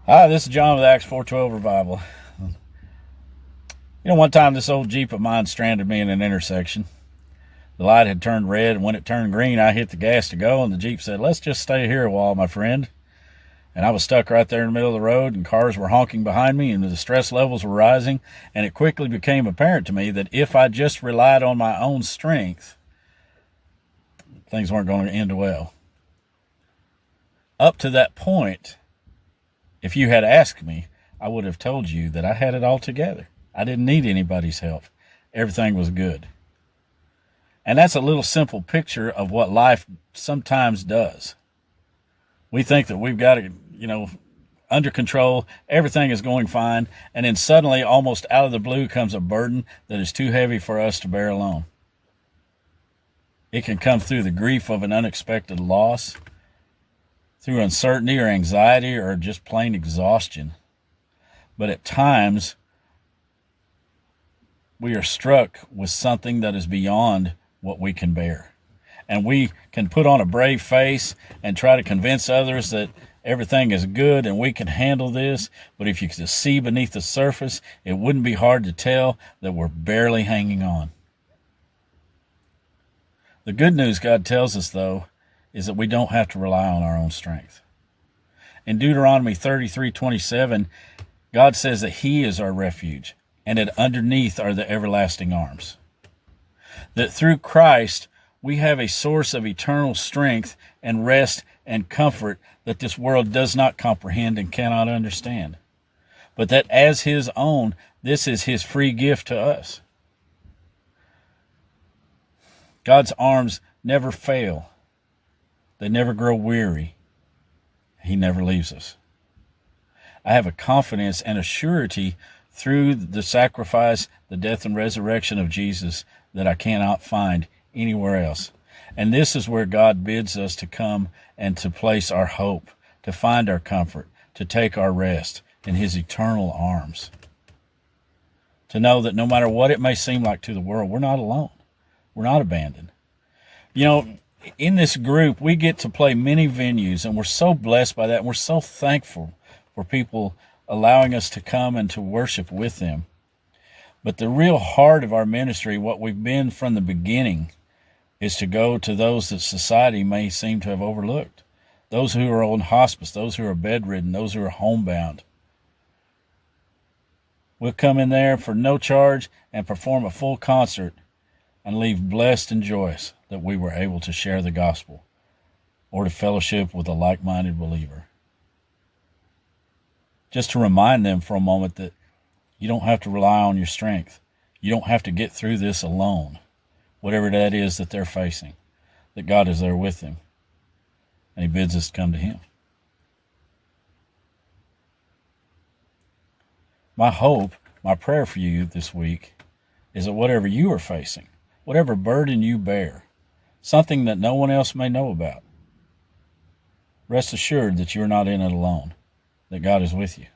Hi, this is John with Acts 412 Revival. One time this old Jeep of mine stranded me in an intersection. The light had turned red, and when it turned green, I hit the gas to go, and the Jeep said, "Let's just stay here a while, my friend." And I was stuck right there in the middle of the road, and cars were honking behind me, and the stress levels were rising, and it quickly became apparent to me that if I just relied on my own strength, things weren't going to end well. Up to that point, if you had asked me, I would have told you that I had it all together. I didn't need anybody's help. Everything was good. And that's a little simple picture of what life sometimes does. We think that we've got it, under control, everything is going fine, and then suddenly, almost out of the blue, comes a burden that is too heavy for us to bear alone. It can come through the grief of an unexpected loss, through uncertainty or anxiety or just plain exhaustion. But at times, we are struck with something that is beyond what we can bear. And we can put on a brave face and try to convince others that everything is good and we can handle this. But if you could see beneath the surface, it wouldn't be hard to tell that we're barely hanging on. The good news God tells us, though, is that we don't have to rely on our own strength. In Deuteronomy 33:27, God says that He is our refuge, and that underneath are the everlasting arms. That through Christ, we have a source of eternal strength and rest and comfort that this world does not comprehend and cannot understand. But that as His own, this is His free gift to us. God's arms never fail. They never grow weary. He never leaves us. I have a confidence and a surety through the sacrifice, the death and resurrection of Jesus that I cannot find anywhere else. And this is where God bids us to come and to place our hope, to find our comfort, to take our rest in His eternal arms. To know that no matter what it may seem like to the world, we're not alone. We're not abandoned. In this group, we get to play many venues, and we're so blessed by that, and we're so thankful for people allowing us to come and to worship with them. But the real heart of our ministry, what we've been from the beginning, is to go to those that society may seem to have overlooked. Those who are on hospice, those who are bedridden, those who are homebound. We'll come in there for no charge and perform a full concert and leave blessed and joyous that we were able to share the gospel or to fellowship with a like-minded believer. Just to remind them for a moment that you don't have to rely on your strength. You don't have to get through this alone, whatever that is that they're facing, that God is there with them, and He bids us to come to Him. My hope, my prayer for you this week is that whatever you are facing, whatever burden you bear, something that no one else may know about, rest assured that you're not in it alone, that God is with you,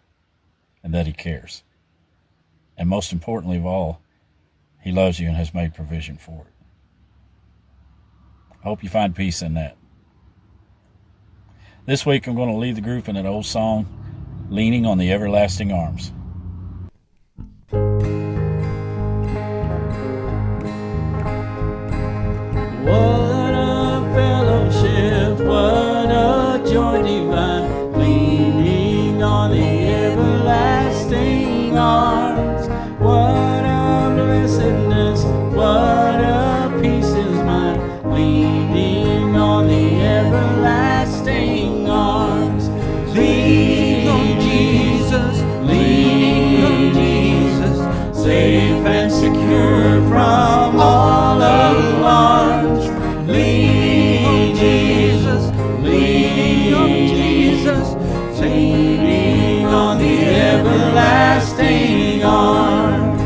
and that He cares. And most importantly of all, He loves you and has made provision for it. I hope you find peace in that. This week I'm going to lead the group in an old song, Leaning on the Everlasting Arms. What a fellowship, what a joy divine, leaning on the everlasting arms. What a blessedness, what a peace is mine, leaning on the everlasting arms. Leaning on Jesus, leaning on Jesus, safe and secure from all alarms. Leaning on Jesus, leaning on Jesus, leaning on the everlasting arms.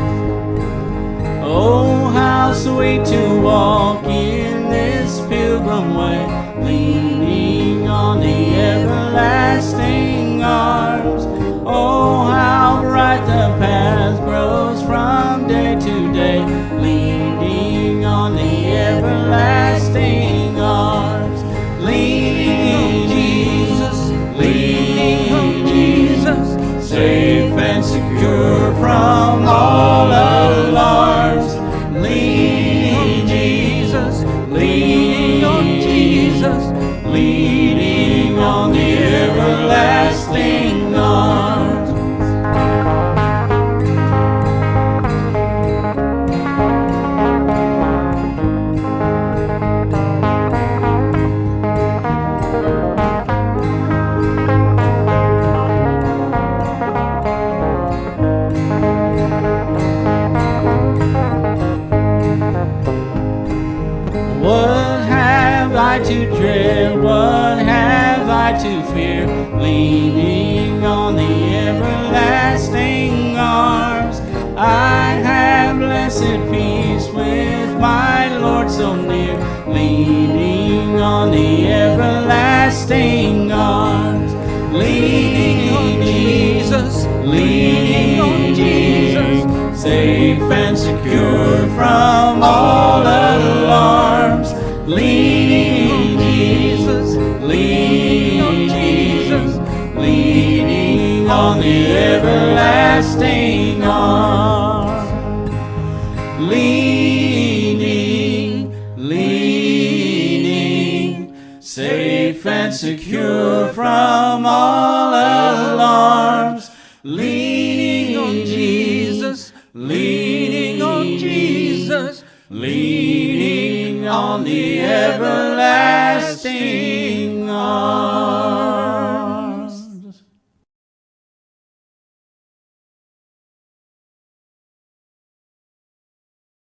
Oh, how sweet to walk in this pilgrim way, leaning on the everlasting arms. Oh, how bright the path grows from day to day, leaning on the everlasting arms. Leaning on Jesus, leaning on Jesus, Jesus, leaning on the everlasting arms. What have I to dread? What have I to fear? Leaning on the everlasting arms, I have blessed peace with my Lord so near. Leaning on the everlasting arms, leaning on Jesus, leaning on Jesus, safe and secure from all alarms. Leaning on Jesus, leaning on Jesus, leaning on the everlasting arms. Leaning, leaning, safe and secure from all alarms. Leaning on Jesus, leaning on Jesus, leaning on the everlasting arms.